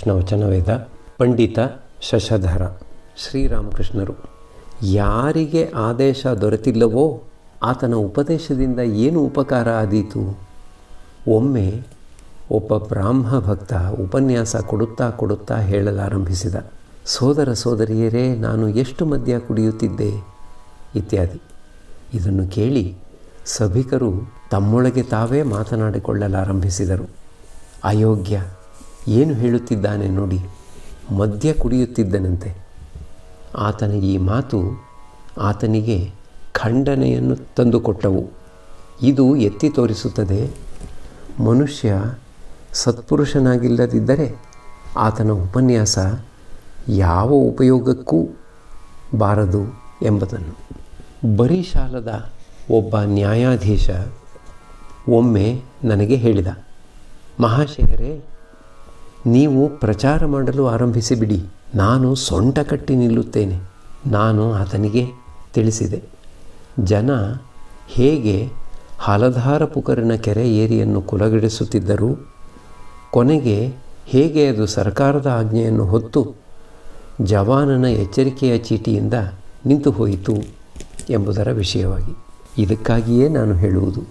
ಶ್ರೀರಾಮಕೃಷ್ಣ ವಚನವೇದ ಪಂಡಿತ ಶಶಧರ ಶ್ರೀರಾಮಕೃಷ್ಣರು. ಯಾರಿಗೆ ಆದೇಶ ದೊರೆತಿಲ್ಲವೋ ಆತನ ಉಪದೇಶದಿಂದ ಏನು ಉಪಕಾರ ಆದೀತು? ಒಮ್ಮೆ ಒಬ್ಬ ಬ್ರಾಹ್ಮ ಭಕ್ತ ಉಪನ್ಯಾಸ ಕೊಡುತ್ತಾ ಹೇಳಲಾರಂಭಿಸಿದ, ಸೋದರ ಸೋದರಿಯರೇ, ನಾನು ಎಷ್ಟು ಮದ್ಯ ಕುಡಿಯುತ್ತಿದ್ದೆ ಇತ್ಯಾದಿ. ಇದನ್ನು ಕೇಳಿ ಸಭಿಕರು ತಮ್ಮೊಳಗೆ ತಾವೇ ಮಾತನಾಡಿಕೊಳ್ಳಲಾರಂಭಿಸಿದರು. ಅಯೋಗ್ಯ, ಏನು ಹೇಳುತ್ತಿದ್ದಾನೆ ನೋಡಿ, ಮದ್ಯ ಕುಡಿಯುತ್ತಿದ್ದನಂತೆ. ಆತನ ಈ ಮಾತು ಆತನಿಗೆ ಖಂಡನೆಯನ್ನು ತಂದುಕೊಟ್ಟವು. ಇದು ಎತ್ತಿ ತೋರಿಸುತ್ತದೆ, ಮನುಷ್ಯ ಸತ್ಪುರುಷನಾಗಿಲ್ಲದಿದ್ದರೆ ಆತನ ಉಪನ್ಯಾಸ ಯಾವ ಉಪಯೋಗಕ್ಕೂ ಬಾರದು ಎಂಬುದನ್ನು. ಬರಿಶಾಲದ ಒಬ್ಬ ನ್ಯಾಯಾಧೀಶ ಒಮ್ಮೆ ನನಗೆ ಹೇಳಿದ, ಮಹಾಶಯರೇ, ನೀವು ಪ್ರಚಾರ ಮಾಡಲು ಆರಂಭಿಸಿಬಿಡಿ, ನಾನು ಸೊಂಟ ಕಟ್ಟಿ ನಿಲ್ಲುತ್ತೇನೆ. ನಾನು ಆತನಿಗೆ ತಿಳಿಸಿದೆ, ಜನ ಹೇಗೆ ಹಲಧಾರ ಪುಕರಿನ ಕೆರೆ ಏರಿಯನ್ನು ಕುಲಗೆಡಿಸುತ್ತಿದ್ದರು, ಕೊನೆಗೆ ಹೇಗೆ ಅದು ಸರ್ಕಾರದ ಆಜ್ಞೆಯನ್ನು ಹೊತ್ತು ಜವಾನನ ಎಚ್ಚರಿಕೆಯ ಚೀಟಿಯಿಂದ ನಿಂತು ಹೋಯಿತು ಎಂಬುದರ ವಿಷಯವಾಗಿ. ಇದಕ್ಕಾಗಿಯೇ ನಾನು ಹೇಳುವುದು,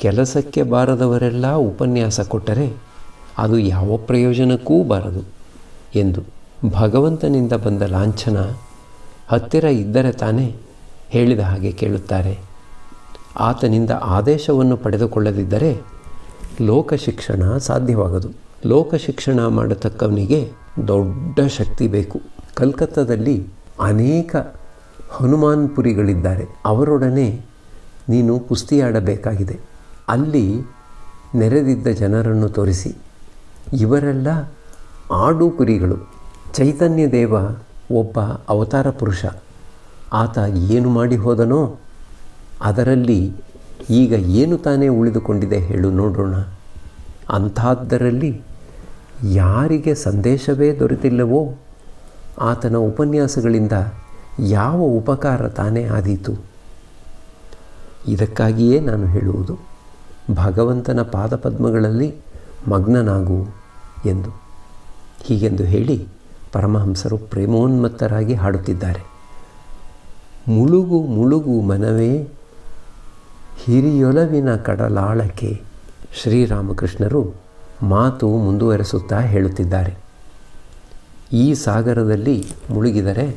ಕೆಲಸಕ್ಕೆ ಬಾರದವರೆಲ್ಲ ಉಪನ್ಯಾಸ ಕೊಟ್ಟರೆ ಅದು ಯಾವ ಪ್ರಯೋಜನಕ್ಕೂ ಬಾರದು ಎಂದು. ಭಗವಂತನಿಂದ ಬಂದ ಲಾಂಛನ ಹತ್ತಿರ ಇದ್ದರೆ ತಾನೇ ಹೇಳಿದ ಹಾಗೆ ಕೇಳುತ್ತಾರೆ. ಆತನಿಂದ ಆದೇಶವನ್ನು ಪಡೆದುಕೊಳ್ಳದಿದ್ದರೆ ಲೋಕಶಿಕ್ಷಣ ಸಾಧ್ಯವಾಗದು. ಲೋಕಶಿಕ್ಷಣ ಮಾಡತಕ್ಕವನಿಗೆ ದೊಡ್ಡ ಶಕ್ತಿ ಬೇಕು. ಕಲ್ಕತ್ತಾದಲ್ಲಿ ಅನೇಕ ಹನುಮಾನ್ಪುರಿಗಳಿದ್ದಾರೆ. ಅವರೊಡನೆ ನೀನು ಕುಸ್ತಿಯಾಡಬೇಕಾಗಿದೆ. ಅಲ್ಲಿ ನೆರೆದಿದ್ದ ಜನರನ್ನು ತೋರಿಸಿ, ಇವರೆಲ್ಲ ಆಡು ಕುರಿಗಳು. ಚೈತನ್ಯ ದೇವ ಒಬ್ಬ ಅವತಾರ ಪುರುಷ. ಆತ ಏನು ಮಾಡಿ ಹೋದನೋ ಅದರಲ್ಲಿ ಈಗ ಏನು ತಾನೇ ಉಳಿದುಕೊಂಡಿದೆ ಹೇಳು ನೋಡೋಣ. ಅಂಥದ್ದರಲ್ಲಿ ಯಾರಿಗೆ ಸಂದೇಶವೇ ದೊರೆತಿಲ್ಲವೋ ಆತನ ಉಪನ್ಯಾಸಗಳಿಂದ ಯಾವ ಉಪಕಾರ ತಾನೇ ಆದೀತು? ಇದಕ್ಕಾಗಿಯೇ ನಾನು ಹೇಳುವುದು, ಭಗವಂತನ ಪಾದಪದ್ಮಗಳಲ್ಲಿ ಮಗ್ನನಾಗು ಎಂದು. ಹೀಗೆಂದು ಹೇಳಿ ಪರಮಹಂಸರು ಪ್ರೇಮೋನ್ಮತ್ತರಾಗಿ ಹಾಡುತ್ತಿದ್ದಾರೆ. ಮುಳುಗು ಮುಳುಗು ಮನವೇ ಹಿರಿಯೊಲವಿನ ಕಡಲಾಳಕ್ಕೆ. ಶ್ರೀರಾಮಕೃಷ್ಣರು ಮಾತು ಮುಂದುವರೆಸುತ್ತಾ ಹೇಳುತ್ತಿದ್ದಾರೆ, ಈ ಸಾಗರದಲ್ಲಿ ಮುಳುಗಿದರೆ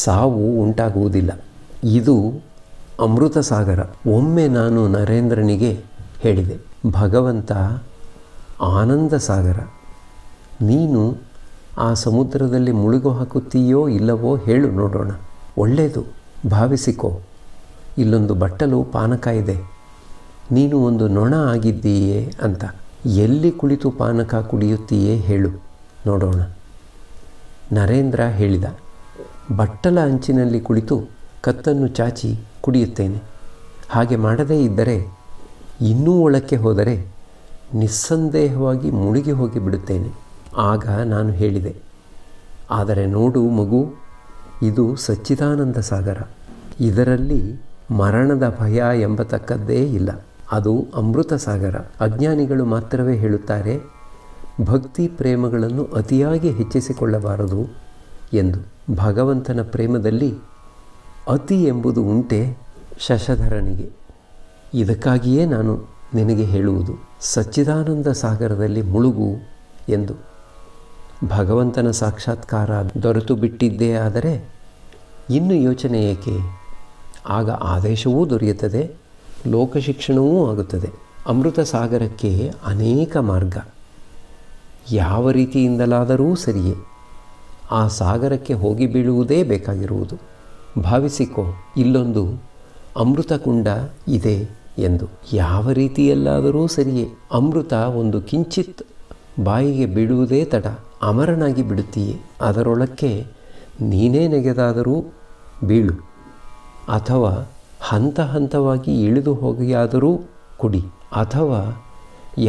ಸಾವು ಉಂಟಾಗುವುದಿಲ್ಲ. ಇದು ಅಮೃತ ಸಾಗರ. ಒಮ್ಮೆ ನಾನು ನರೇಂದ್ರನಿಗೆ ಹೇಳಿದೆ, ಭಗವಂತ ಆನಂದ ಸಾಗರ, ನೀನು ಆ ಸಮುದ್ರದಲ್ಲಿ ಮುಳುಗು ಹಾಕುತ್ತೀಯೋ ಇಲ್ಲವೋ ಹೇಳು ನೋಡೋಣ. ಒಳ್ಳೆಯದು, ಭಾವಿಸಿಕೋ. ಇಲ್ಲೊಂದು ಬಟ್ಟಲು ಪಾನಕ ಇದೆ, ನೀನು ಒಂದು ನೊಣ ಆಗಿದ್ದೀಯೇ ಅಂತ. ಎಲ್ಲಿ ಕುಳಿತು ಪಾನಕ ಕುಡಿಯುತ್ತೀಯೇ ಹೇಳು ನೋಡೋಣ. ನರೇಂದ್ರ ಹೇಳಿದ, ಬಟ್ಟಲ ಅಂಚಿನಲ್ಲಿ ಕುಳಿತು ಕತ್ತನ್ನು ಚಾಚಿ ಕುಡಿಯುತ್ತೇನೆ. ಹಾಗೆ ಮಾಡದೇ ಇದ್ದರೆ ಇನ್ನೂ ಒಳಕ್ಕೆ ಹೋದರೆ ನಿಸ್ಸಂದೇಹವಾಗಿ ಮುಳುಗಿ ಹೋಗಿಬಿಡುತ್ತೇನೆ. ಆಗ ನಾನು ಹೇಳಿದೆ, ಆದರೆ ನೋಡು ಮಗು, ಇದು ಸಚ್ಚಿದಾನಂದ ಸಾಗರ. ಇದರಲ್ಲಿ ಮರಣದ ಭಯ ಎಂಬತಕ್ಕದ್ದೇ ಇಲ್ಲ. ಅದು ಅಮೃತ ಸಾಗರ. ಅಜ್ಞಾನಿಗಳು ಮಾತ್ರವೇ ಹೇಳುತ್ತಾರೆ, ಭಕ್ತಿ ಪ್ರೇಮಗಳನ್ನು ಅತಿಯಾಗಿ ಹೆಚ್ಚಿಸಿಕೊಳ್ಳಬಾರದು ಎಂದು. ಭಗವಂತನ ಪ್ರೇಮದಲ್ಲಿ ಅತಿ ಎಂಬುದು ಉಂಟೆ ಶಶಧರನಿಗೆ. ಇದಕ್ಕಾಗಿಯೇ ನಾನು ನಿನಗೆ ಹೇಳುವುದು, ಸಚ್ಚಿದಾನಂದ ಸಾಗರದಲ್ಲಿ ಮುಳುಗು ಎಂದು. ಭಗವಂತನ ಸಾಕ್ಷಾತ್ಕಾರ ದೊರೆತು ಬಿಟ್ಟಿದ್ದೇ ಆದರೆ ಇನ್ನು ಯೋಚನೆ ಏಕೆ? ಆಗ ಆದೇಶವೂ ದೊರೆಯುತ್ತದೆ, ಲೋಕಶಿಕ್ಷಣವೂ ಆಗುತ್ತದೆ. ಅಮೃತ ಸಾಗರಕ್ಕೆ ಅನೇಕ ಮಾರ್ಗ. ಯಾವ ರೀತಿಯಿಂದಲಾದರೂ ಸರಿಯೇ ಆ ಸಾಗರಕ್ಕೆ ಹೋಗಿ ಬೀಳುವುದೇ ಬೇಕಾಗಿರುವುದು. ಭಾವಿಸಿಕೋ, ಇಲ್ಲೊಂದು ಅಮೃತಕುಂಡ ಇದೆ ಎಂದು. ಯಾವ ರೀತಿಯಲ್ಲಾದರೂ ಸರಿಯೇ ಅಮೃತ ಒಂದು ಕಿಂಚಿತ್ ಬಾಯಿಗೆ ಬೀಳುವುದೇ ತಡ, ಅಮರನಾಗಿ ಬಿಡುತ್ತೀಯೇ. ಅದರೊಳಕ್ಕೆ ನೀನೇ ನೆಗೆದಾದರೂ ಬೀಳು, ಅಥವಾ ಹಂತ ಹಂತವಾಗಿ ಇಳಿದು ಹೋಗಿಯಾದರೂ ಕುಡಿ, ಅಥವಾ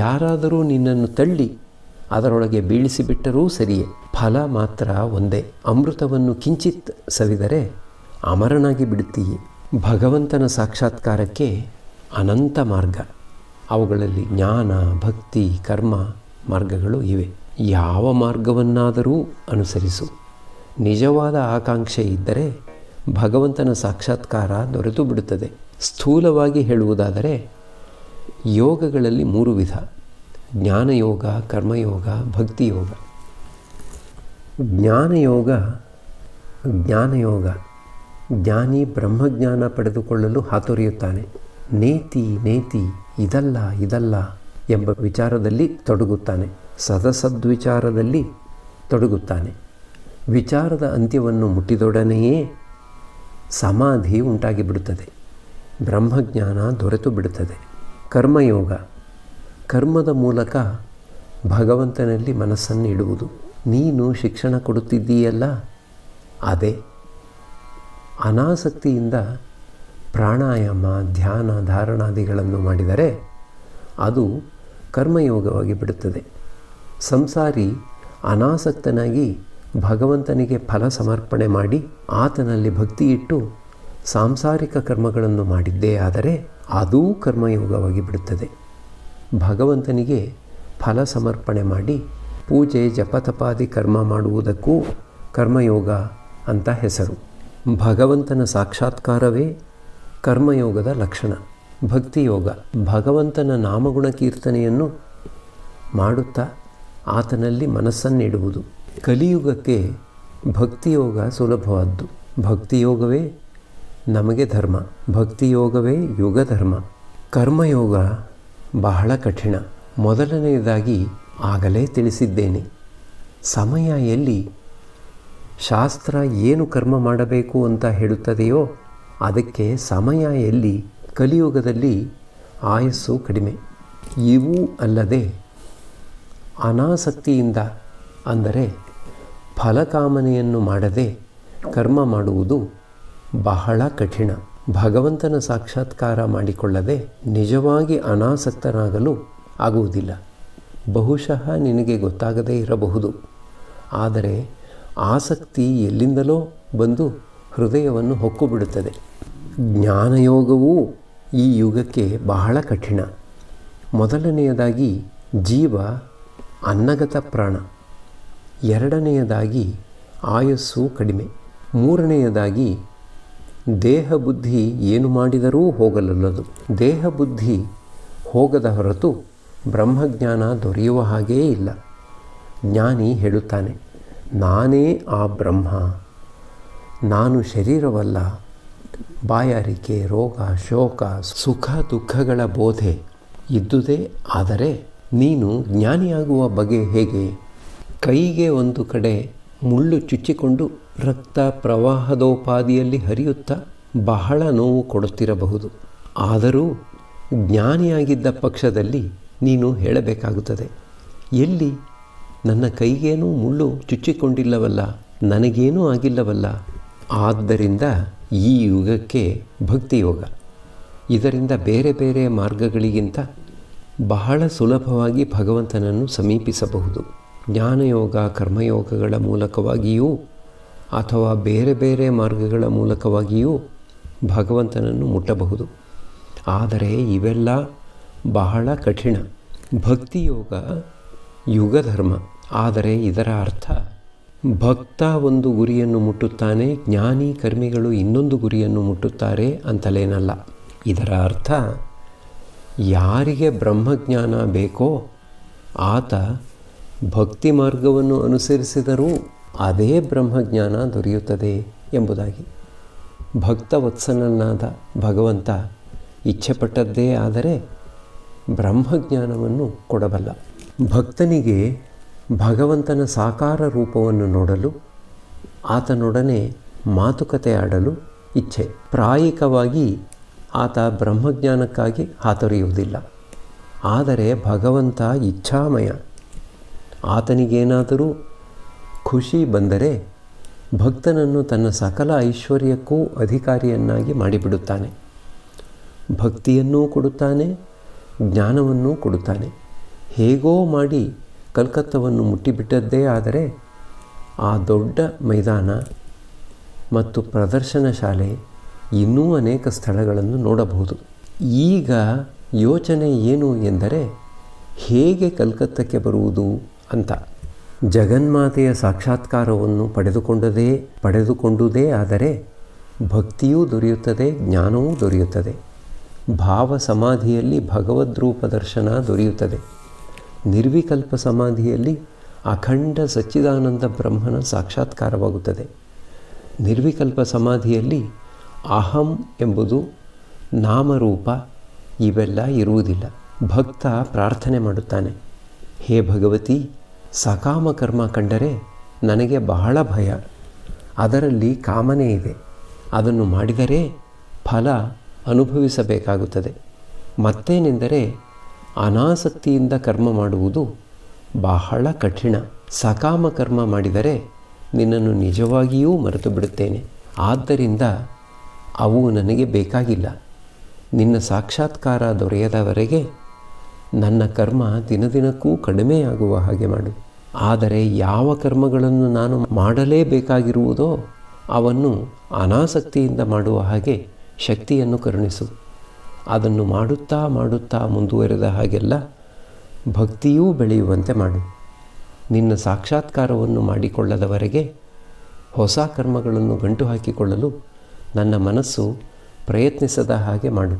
ಯಾರಾದರೂ ನಿನ್ನನ್ನು ತಳ್ಳಿ ಅದರೊಳಗೆ ಬೀಳಿಸಿಬಿಟ್ಟರೂ ಸರಿಯೇ. ಫಲ ಮಾತ್ರ ಒಂದೇ. ಅಮೃತವನ್ನು ಕಿಂಚಿತ್ ಸವಿದರೆ ಅಮರನಾಗಿ ಬಿಡುತ್ತೀಯೇ. ಭಗವಂತನ ಸಾಕ್ಷಾತ್ಕಾರಕ್ಕೆ ಅನಂತ ಮಾರ್ಗ. ಅವುಗಳಲ್ಲಿ ಜ್ಞಾನ, ಭಕ್ತಿ, ಕರ್ಮ ಮಾರ್ಗಗಳು ಇವೆ. ಯಾವ ಮಾರ್ಗವನ್ನಾದರೂ ಅನುಸರಿಸು. ನಿಜವಾದ ಆಕಾಂಕ್ಷೆ ಇದ್ದರೆ ಭಗವಂತನ ಸಾಕ್ಷಾತ್ಕಾರ ದೊರೆತು ಬಿಡುತ್ತದೆ. ಸ್ಥೂಲವಾಗಿ ಹೇಳುವುದಾದರೆ ಯೋಗಗಳಲ್ಲಿ 3 ವಿಧ: ಜ್ಞಾನಯೋಗ, ಕರ್ಮಯೋಗ, ಭಕ್ತಿಯೋಗ. ಜ್ಞಾನಯೋಗ ಜ್ಞಾನಿ ಬ್ರಹ್ಮಜ್ಞಾನ ಪಡೆದುಕೊಳ್ಳಲು ಹಾತೊರೆಯುತ್ತಾನೆ. ನೇತಿ ಇದಲ್ಲ ಎಂಬ ವಿಚಾರದಲ್ಲಿ ತೊಡಗುತ್ತಾನೆ. ಸದಸದ್ವಿಚಾರದಲ್ಲಿ ತೊಡಗುತ್ತಾನೆ. ವಿಚಾರದ ಅಂತ್ಯವನ್ನು ಮುಟ್ಟಿದೊಡನೆಯೇ ಸಮಾಧಿ ಉಂಟಾಗಿಬಿಡುತ್ತದೆ. ಬ್ರಹ್ಮಜ್ಞಾನ ದೊರೆತು ಬಿಡುತ್ತದೆ. ಕರ್ಮಯೋಗ ಕರ್ಮದ ಮೂಲಕ ಭಗವಂತನಲ್ಲಿ ಮನಸ್ಸನ್ನು ಇಡುವುದು. ನೀನು ಶಿಕ್ಷಣ ಕೊಡುತ್ತಿದ್ದೀಯಲ್ಲ, ಅದೇ. ಅನಾಸಕ್ತಿಯಿಂದ ಪ್ರಾಣಾಯಾಮ, ಧ್ಯಾನ, ಧಾರಣಾದಿಗಳನ್ನು ಮಾಡಿದರೆ ಅದು ಕರ್ಮಯೋಗವಾಗಿ ಬಿಡುತ್ತದೆ. ಸಂಸಾರಿ ಅನಾಸಕ್ತನಾಗಿ ಭಗವಂತನಿಗೆ ಫಲ ಸಮರ್ಪಣೆ ಮಾಡಿ ಆತನಲ್ಲಿ ಭಕ್ತಿ ಇಟ್ಟು ಸಾಂಸಾರಿಕ ಕರ್ಮಗಳನ್ನು ಮಾಡಿದ್ದೇ ಆದರೆ ಅದೂ ಕರ್ಮಯೋಗವಾಗಿ ಬಿಡುತ್ತದೆ. ಭಗವಂತನಿಗೆ ಫಲ ಸಮರ್ಪಣೆ ಮಾಡಿ ಪೂಜೆ, ಜಪತಪಾದಿ ಕರ್ಮ ಮಾಡುವುದಕ್ಕೂ ಕರ್ಮಯೋಗ ಅಂತ ಹೆಸರು. ಭಗವಂತನ ಸಾಕ್ಷಾತ್ಕಾರವೇ ಕರ್ಮಯೋಗದ ಲಕ್ಷಣ. ಭಕ್ತಿಯೋಗ ಭಗವಂತನ ನಾಮಗುಣ ಕೀರ್ತನೆಯನ್ನು ಮಾಡುತ್ತಾ ಆತನಲ್ಲಿ ಮನಸ್ಸನ್ನಿಡುವುದು. ಕಲಿಯುಗಕ್ಕೆ ಭಕ್ತಿಯೋಗ ಸುಲಭವಾದ್ದು. ಭಕ್ತಿಯೋಗವೇ ನಮಗೆ ಧರ್ಮ, ಭಕ್ತಿಯೋಗವೇ ಯುಗ ಧರ್ಮ. ಕರ್ಮಯೋಗ ಬಹಳ ಕಠಿಣ. ಮೊದಲನೆಯದಾಗಿ ಆಗಲೇ ತಿಳಿಸಿದ್ದೇನೆ, ಸಮಯ ಎಲ್ಲಿ ಶಾಸ್ತ್ರ ಏನು ಕರ್ಮ ಮಾಡಬೇಕು ಅಂತ ಹೇಳುತ್ತದೆಯೋ ಅದಕ್ಕೆ ಸಮಯ ಎಲ್ಲಿ. ಕಲಿಯುಗದಲ್ಲಿ ಆಯಸ್ಸು ಕಡಿಮೆ. ಇವೂ ಅಲ್ಲದೆ ಅನಾಸಕ್ತಿಯಿಂದ, ಅಂದರೆ ಫಲಕಾಮನೆಯನ್ನು ಮಾಡದೆ ಕರ್ಮ ಮಾಡುವುದು ಬಹಳ ಕಠಿಣ. ಭಗವಂತನ ಸಾಕ್ಷಾತ್ಕಾರ ಮಾಡಿಕೊಳ್ಳದೆ ನಿಜವಾಗಿ ಅನಾಸಕ್ತನಾಗಲು ಆಗುವುದಿಲ್ಲ. ಬಹುಶಃ ನಿನಗೆ ಗೊತ್ತಾಗದೇ ಇರಬಹುದು, ಆದರೆ ಆಸಕ್ತಿ ಎಲ್ಲಿಂದಲೋ ಬಂದು ಹೃದಯವನ್ನು ಹೊಕ್ಕುಬಿಡುತ್ತದೆ. ಜ್ಞಾನಯೋಗವೂ ಈ ಯುಗಕ್ಕೆ ಬಹಳ ಕಠಿಣ. ಮೊದಲನೆಯದಾಗಿ ಜೀವ ಅನ್ನಗತ ಪ್ರಾಣ, ಎರಡನೆಯದಾಗಿ ಆಯಸ್ಸು ಕಡಿಮೆ, ಮೂರನೆಯದಾಗಿ ದೇಹ ಬುದ್ಧಿ ಏನು ಮಾಡಿದರೂ ಹೋಗಲಲ್ಲದು. ದೇಹ ಬುದ್ಧಿ ಹೋಗದ ಹೊರತು ಬ್ರಹ್ಮಜ್ಞಾನ ದೊರೆಯುವ ಹಾಗೇ ಇಲ್ಲ. ಜ್ಞಾನಿ ಹೇಳುತ್ತಾನೆ, ನಾನೇ ಆ ಬ್ರಹ್ಮ, ನಾನು ಶರೀರವಲ್ಲ. ಬಾಯಾರಿಕೆ, ರೋಗ, ಶೋಕ, ಸುಖ ದುಃಖಗಳ ಬೋಧೆ ಇದ್ದುದೇ ಆದರೆ ನೀನು ಜ್ಞಾನಿಯಾಗುವ ಬಗೆ ಹೇಗೆ? ಕೈಗೆ ಒಂದು ಕಡೆ ಮುಳ್ಳು ಚುಚ್ಚಿಕೊಂಡು ರಕ್ತ ಪ್ರವಾಹದೋಪಾದಿಯಲ್ಲಿ ಹರಿಯುತ್ತಾ ಬಹಳ ನೋವು ಕೊಡುತ್ತಿರಬಹುದು. ಆದರೂ ಜ್ಞಾನಿಯಾಗಿದ್ದ ಪಕ್ಷದಲ್ಲಿ ನೀನು ಹೇಳಬೇಕಾಗುತ್ತದೆ, ಎಲ್ಲಿ ನನ್ನ ಕೈಗೇನೂ ಮುಳ್ಳು ಚುಚ್ಚಿಕೊಂಡಿಲ್ಲವಲ್ಲ, ನನಗೇನೂ ಆಗಿಲ್ಲವಲ್ಲ. ಆದ್ದರಿಂದ ಈ ಯುಗಕ್ಕೆ ಭಕ್ತಿಯೋಗ. ಇದರಿಂದ ಬೇರೆ ಬೇರೆ ಮಾರ್ಗಗಳಿಗಿಂತ ಬಹಳ ಸುಲಭವಾಗಿ ಭಗವಂತನನ್ನು ಸಮೀಪಿಸಬಹುದು. ಜ್ಞಾನಯೋಗ, ಕರ್ಮಯೋಗಗಳ ಮೂಲಕವಾಗಿಯೂ ಅಥವಾ ಬೇರೆ ಬೇರೆ ಮಾರ್ಗಗಳ ಮೂಲಕವಾಗಿಯೂ ಭಗವಂತನನ್ನು ಮುಟ್ಟಬಹುದು. ಆದರೆ ಇವೆಲ್ಲ ಬಹಳ ಕಠಿಣ. ಭಕ್ತಿಯೋಗ ಯುಗಧರ್ಮ. ಆದರೆ ಇದರ ಅರ್ಥ ಭಕ್ತ ಒಂದು ಗುರಿಯನ್ನು ಮುಟ್ಟುತ್ತಾನೆ, ಜ್ಞಾನಿ ಕರ್ಮಿಗಳು ಇನ್ನೊಂದು ಗುರಿಯನ್ನು ಮುಟ್ಟುತ್ತಾರೆ ಅಂತಲೇನಲ್ಲ. ಇದರ ಅರ್ಥ ಯಾರಿಗೆ ಬ್ರಹ್ಮಜ್ಞಾನ ಬೇಕೋ ಆತ ಭಕ್ತಿ ಮಾರ್ಗವನ್ನು ಅನುಸರಿಸಿದರೂ ಅದೇ ಬ್ರಹ್ಮಜ್ಞಾನ ದೊರೆಯುತ್ತದೆ ಎಂಬುದಾಗಿ. ಭಕ್ತವತ್ಸಲನಾದ ಭಗವಂತ ಇಚ್ಛೆಪಟ್ಟದ್ದೇ ಆದರೆ ಬ್ರಹ್ಮಜ್ಞಾನವನ್ನು ಕೊಡಬಲ್ಲ. ಭಕ್ತನಿಗೆ ಭಗವಂತನ ಸಾಕಾರ ರೂಪವನ್ನು ನೋಡಲು, ಆತನೊಡನೆ ಮಾತುಕತೆ ಆಡಲು ಇಚ್ಛೆ. ಪ್ರಾಯಿಕವಾಗಿ ಆತ ಬ್ರಹ್ಮಜ್ಞಾನಕ್ಕಾಗಿ ಹಾತೊರೆಯುವುದಿಲ್ಲ. ಆದರೆ ಭಗವಂತ ಇಚ್ಛಾಮಯ. ಆತನಿಗೇನಾದರೂ ಖುಷಿ ಬಂದರೆ ಭಕ್ತನನ್ನು ತನ್ನ ಸಕಲ ಐಶ್ವರ್ಯಕ್ಕೂ ಅಧಿಕಾರಿಯನ್ನಾಗಿ ಮಾಡಿಬಿಡುತ್ತಾನೆ. ಭಕ್ತಿಯನ್ನೂ ಕೊಡುತ್ತಾನೆ, ಜ್ಞಾನವನ್ನೂ ಕೊಡುತ್ತಾನೆ. ಹೇಗೋ ಮಾಡಿ ಕಲ್ಕತ್ತವನ್ನು ಮುಟ್ಟಿಬಿಟ್ಟದ್ದೇ ಆದರೆ ಆ ದೊಡ್ಡ ಮೈದಾನ ಮತ್ತು ಪ್ರದರ್ಶನ ಶಾಲೆ ಇನ್ನೂ ಅನೇಕ ಸ್ಥಳಗಳನ್ನು ನೋಡಬಹುದು. ಈಗ ಯೋಚನೆ ಏನು ಎಂದರೆ ಹೇಗೆ ಕಲ್ಕತ್ತಕ್ಕೆ ಬರುವುದು ಅಂತ. ಜಗನ್ಮಾತೆಯ ಸಾಕ್ಷಾತ್ಕಾರವನ್ನು ಪಡೆದುಕೊಂಡುದೇ ಆದರೆ ಭಕ್ತಿಯೂ ದೊರೆಯುತ್ತದೆ, ಜ್ಞಾನವೂ ದೊರೆಯುತ್ತದೆ. ಭಾವ ಸಮಾಧಿಯಲ್ಲಿ ಭಗವದ್ರೂಪ ದರ್ಶನ ದೊರೆಯುತ್ತದೆ. ನಿರ್ವಿಕಲ್ಪ ಸಮಾಧಿಯಲ್ಲಿ ಅಖಂಡ ಸಚ್ಚಿದಾನಂದ ಬ್ರಹ್ಮನ ಸಾಕ್ಷಾತ್ಕಾರವಾಗುತ್ತದೆ. ನಿರ್ವಿಕಲ್ಪ ಸಮಾಧಿಯಲ್ಲಿ ಅಹಂ ಎಂಬುದು ನಾಮರೂಪ ಇವೆಲ್ಲ ಇರುವುದಿಲ್ಲ. ಭಕ್ತ ಪ್ರಾರ್ಥನೆ ಮಾಡುತ್ತಾನೆ, ಹೇ ಭಗವತಿ, ಸಕಾಮ ಕರ್ಮ ಕಂಡರೆ ನನಗೆ ಬಹಳ ಭಯ. ಅದರಲ್ಲಿ ಕಾಮನೆ ಇದೆ. ಅದನ್ನು ಮಾಡಿದರೆ ಫಲ ಅನುಭವಿಸಬೇಕಾಗುತ್ತದೆ. ಮತ್ತೇನೆಂದರೆ ಅನಾಸಕ್ತಿಯಿಂದ ಕರ್ಮ ಮಾಡುವುದು ಬಹಳ ಕಠಿಣ. ಸಕಾಮ ಕರ್ಮ ಮಾಡಿದರೆ ನಿನ್ನನ್ನು ನಿಜವಾಗಿಯೂ ಮರೆತು ಬಿಡುತ್ತೇನೆ. ಆದ್ದರಿಂದ ಅವು ನನಗೆ ಬೇಕಾಗಿಲ್ಲ. ನಿನ್ನ ಸಾಕ್ಷಾತ್ಕಾರ ದೊರೆಯದವರೆಗೆ ನನ್ನ ಕರ್ಮ ದಿನದಿನಕ್ಕೂ ಕಡಿಮೆಯಾಗುವ ಹಾಗೆ ಮಾಡು. ಆದರೆ ಯಾವ ಕರ್ಮಗಳನ್ನು ನಾನು ಮಾಡಲೇಬೇಕಾಗಿರುವುದೋ ಅವನ್ನು ಅನಾಸಕ್ತಿಯಿಂದ ಮಾಡುವ ಹಾಗೆ ಶಕ್ತಿಯನ್ನು ಕರುಣಿಸು. ಅದನ್ನು ಮಾಡುತ್ತಾ ಮಾಡುತ್ತಾ ಮುಂದುವರೆದ ಹಾಗೆಲ್ಲ ಭಕ್ತಿಯೂ ಬೆಳೆಯುವಂತೆ ಮಾಡು. ನಿನ್ನ ಸಾಕ್ಷಾತ್ಕಾರವನ್ನು ಮಾಡಿಕೊಳ್ಳದವರೆಗೆ ಹೊಸ ಕರ್ಮಗಳನ್ನು ಗಂಟು ಹಾಕಿಕೊಳ್ಳಲು ನನ್ನ ಮನಸ್ಸು ಪ್ರಯತ್ನಿಸದ ಹಾಗೆ ಮಾಡು.